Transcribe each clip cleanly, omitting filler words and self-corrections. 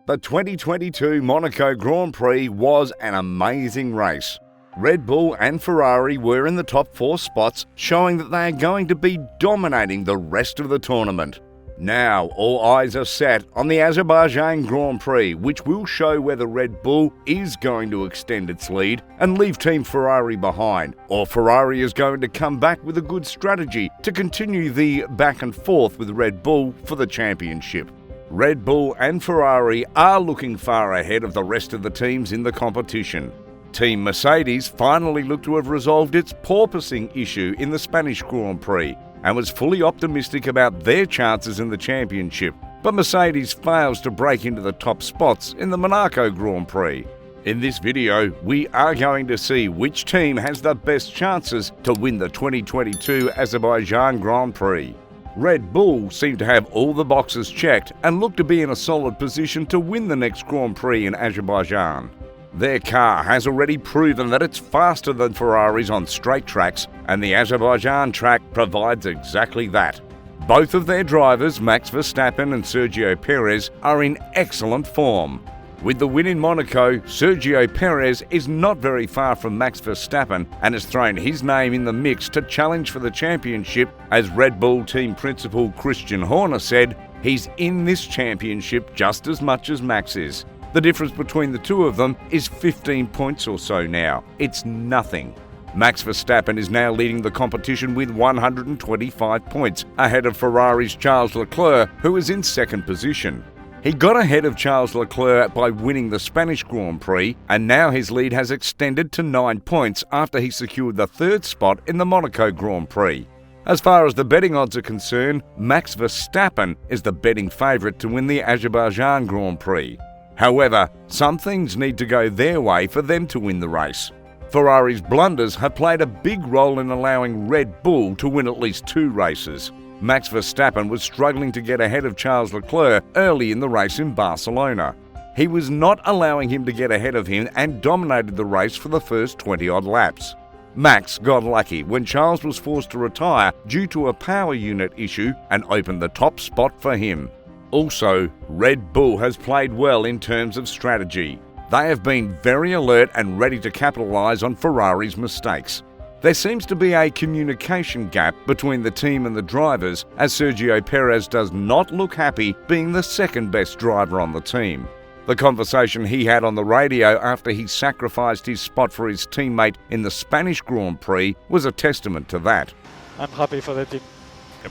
The 2022 Monaco Grand Prix was an amazing race. Red Bull and Ferrari were in the top 4 spots, showing that they are going to be dominating the rest of the tournament. Now, all eyes are set on the Azerbaijan Grand Prix, which will show whether Red Bull is going to extend its lead and leave Team Ferrari behind, or Ferrari is going to come back with a good strategy to continue the back and forth with Red Bull for the championship. Red Bull and Ferrari are looking far ahead of the rest of the teams in the competition. Team Mercedes finally looked to have resolved its porpoising issue in the Spanish Grand Prix and was fully optimistic about their chances in the championship, but Mercedes fails to break into the top spots in the Monaco Grand Prix. In this video, we are going to see which team has the best chances to win the 2022 Azerbaijan Grand Prix. Red Bull seem to have all the boxes checked and look to be in a solid position to win the next Grand Prix in Azerbaijan. Their car has already proven that it's faster than Ferrari's on straight tracks, and the Azerbaijan track provides exactly that. Both of their drivers, Max Verstappen and Sergio Perez, are in excellent form. With the win in Monaco, Sergio Perez is not very far from Max Verstappen and has thrown his name in the mix to challenge for the championship. As Red Bull team principal Christian Horner said, he's in this championship just as much as Max is. The difference between the two of them is 15 points or so now. It's nothing. Max Verstappen is now leading the competition with 125 points, ahead of Ferrari's Charles Leclerc, who is in second position. He got ahead of Charles Leclerc by winning the Spanish Grand Prix, and now his lead has extended to 9 points after he secured the 3rd spot in the Monaco Grand Prix. As far as the betting odds are concerned, Max Verstappen is the betting favourite to win the Azerbaijan Grand Prix. However, some things need to go their way for them to win the race. Ferrari's blunders have played a big role in allowing Red Bull to win at least 2 races. Max Verstappen was struggling to get ahead of Charles Leclerc early in the race in Barcelona. He was not allowing him to get ahead of him and dominated the race for the first 20-odd laps. Max got lucky when Charles was forced to retire due to a power unit issue and opened the top spot for him. Also, Red Bull has played well in terms of strategy. They have been very alert and ready to capitalise on Ferrari's mistakes. There seems to be a communication gap between the team and the drivers, as Sergio Perez does not look happy being the second best driver on the team. The conversation he had on the radio after he sacrificed his spot for his teammate in the Spanish Grand Prix was a testament to that. I'm happy for the team,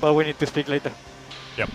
but we need to speak later. Yep.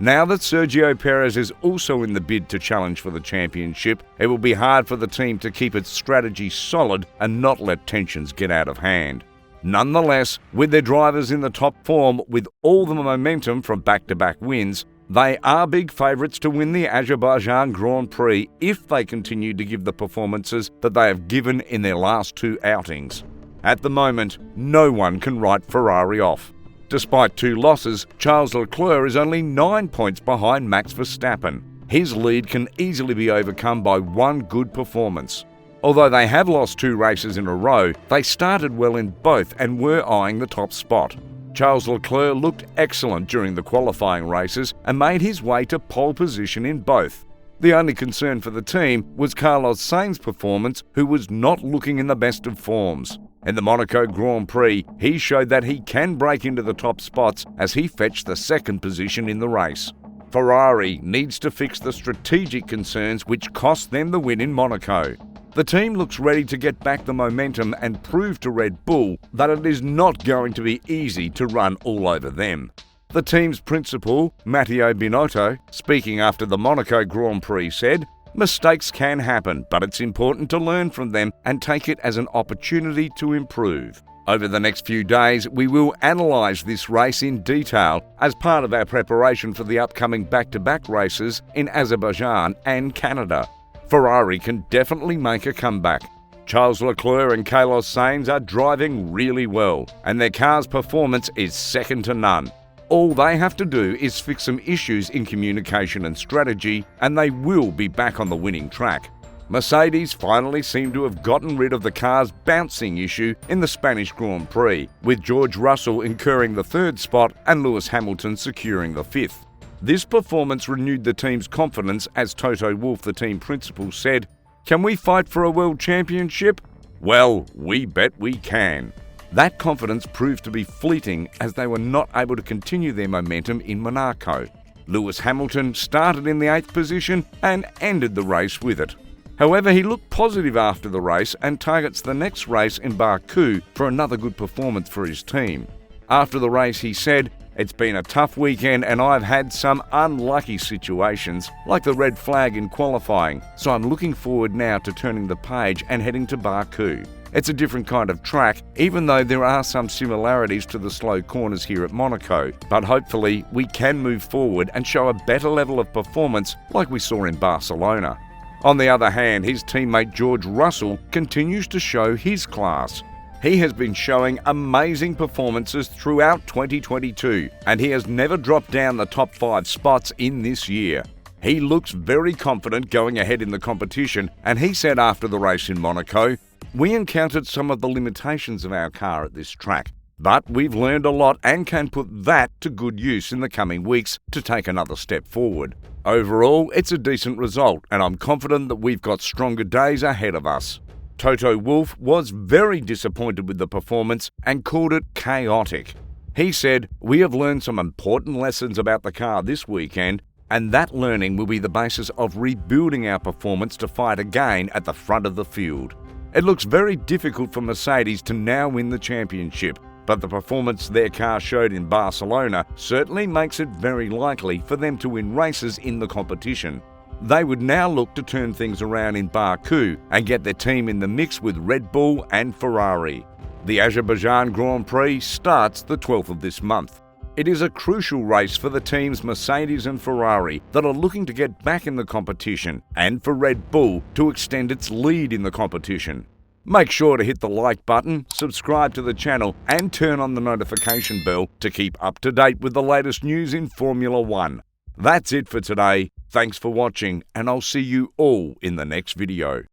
Now that Sergio Perez is also in the bid to challenge for the championship, it will be hard for the team to keep its strategy solid and not let tensions get out of hand. Nonetheless, with their drivers in the top form with all the momentum from back-to-back wins, they are big favourites to win the Azerbaijan Grand Prix if they continue to give the performances that they have given in their last 2 outings. At the moment, no one can write Ferrari off. Despite 2 losses, Charles Leclerc is only 9 points behind Max Verstappen. His lead can easily be overcome by 1 good performance. Although they have lost 2 races in a row, they started well in both and were eyeing the top spot. Charles Leclerc looked excellent during the qualifying races and made his way to pole position in both. The only concern for the team was Carlos Sainz's performance, who was not looking in the best of forms. In the Monaco Grand Prix, he showed that he can break into the top spots as he fetched the 2nd position in the race. Ferrari needs to fix the strategic concerns which cost them the win in Monaco. The team looks ready to get back the momentum and prove to Red Bull that it is not going to be easy to run all over them. The team's principal, Matteo Binotto, speaking after the Monaco Grand Prix, said, "Mistakes can happen, but it's important to learn from them and take it as an opportunity to improve." Over the next few days, we will analyse this race in detail as part of our preparation for the upcoming back-to-back races in Azerbaijan and Canada. Ferrari can definitely make a comeback. Charles Leclerc and Carlos Sainz are driving really well, and their car's performance is second to none. All they have to do is fix some issues in communication and strategy, and they will be back on the winning track. Mercedes finally seem to have gotten rid of the car's bouncing issue in the Spanish Grand Prix, with George Russell incurring the 3rd spot and Lewis Hamilton securing the 5th. This performance renewed the team's confidence as Toto Wolff, the team principal, said, "Can we fight for a world championship? Well, we bet we can." That confidence proved to be fleeting as they were not able to continue their momentum in Monaco. Lewis Hamilton started in the 8th position and ended the race with it. However, he looked positive after the race and targets the next race in Baku for another good performance for his team. After the race, he said, "It's been a tough weekend and I've had some unlucky situations, like the red flag in qualifying, so I'm looking forward now to turning the page and heading to Baku. It's a different kind of track, even though there are some similarities to the slow corners here at Monaco, but hopefully we can move forward and show a better level of performance like we saw in Barcelona." On the other hand, his teammate George Russell continues to show his class. He has been showing amazing performances throughout 2022, and he has never dropped down the top 5 spots in this year. He looks very confident going ahead in the competition, and he said after the race in Monaco, "We encountered some of the limitations of our car at this track, but we've learned a lot and can put that to good use in the coming weeks to take another step forward. Overall, it's a decent result, and I'm confident that we've got stronger days ahead of us." Toto Wolff was very disappointed with the performance and called it chaotic. He said, "We have learned some important lessons about the car this weekend, and that learning will be the basis of rebuilding our performance to fight again at the front of the field. It looks very difficult for Mercedes to now win the championship, but the performance their car showed in Barcelona certainly makes it very likely for them to win races in the competition. They would now look to turn things around in Baku and get their team in the mix with Red Bull and Ferrari. The Azerbaijan Grand Prix starts the 12th of this month. It is a crucial race for the teams Mercedes and Ferrari that are looking to get back in the competition, and for Red Bull to extend its lead in the competition. Make sure to hit the like button, subscribe to the channel and turn on the notification bell to keep up to date with the latest news in Formula One. That's it for today. Thanks for watching, and I'll see you all in the next video.